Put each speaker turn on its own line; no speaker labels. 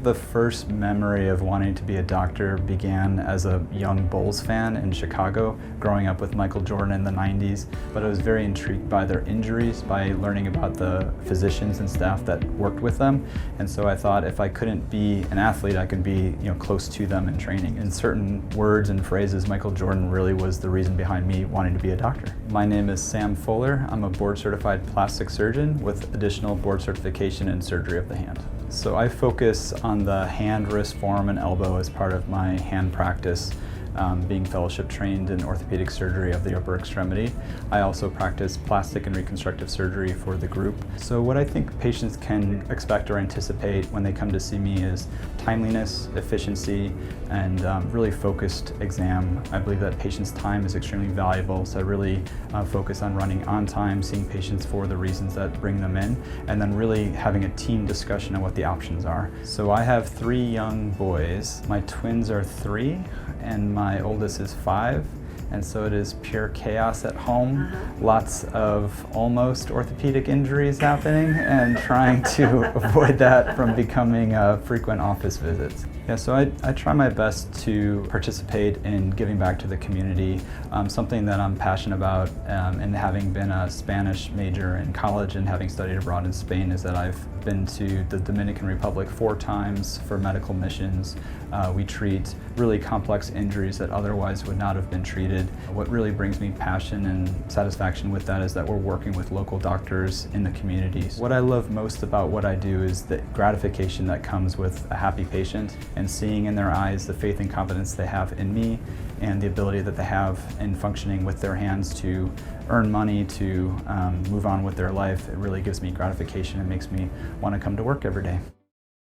The first memory of wanting to be a doctor began as a young Bulls fan in Chicago, growing up with Michael Jordan in the 90s, but I was very intrigued by their injuries, by learning about the physicians and staff that worked with them, and so I thought if I couldn't be an athlete, I could be close to them in training. In certain words and phrases, Michael Jordan really was the reason behind me wanting to be a doctor. My name is Sam Fuller. I'm a board-certified plastic surgeon with additional board certification in surgery of the hand. So I focus on the hand, wrist, forearm, and elbow as part of my hand practice, being fellowship trained in orthopedic surgery of the upper extremity. I also practice plastic and reconstructive surgery for the group. So what I think patients can expect or anticipate when they come to see me is timeliness, efficiency, and really focused exam. I believe that patients' time is extremely valuable, so I really focus on running on time, seeing patients for the reasons that bring them in, and then really having a team discussion on what the options are. So I have 3 young boys. My twins are 3, and my oldest is 5. And so it is pure chaos at home, lots of almost orthopedic injuries happening, and trying to avoid that from becoming frequent office visits. Yeah, so I try my best to participate in giving back to the community. Something that I'm passionate about, and having been a Spanish major in college and having studied abroad in Spain, is that I've been to the Dominican Republic 4 times for medical missions. We treat really complex injuries that otherwise would not have been treated. What really brings me passion and satisfaction with that is that we're working with local doctors in the communities. What I love most about what I do is the gratification that comes with a happy patient and seeing in their eyes the faith and confidence they have in me and the ability that they have in functioning with their hands to earn money, to move on with their life. It really gives me gratification and makes me want to come to work every day.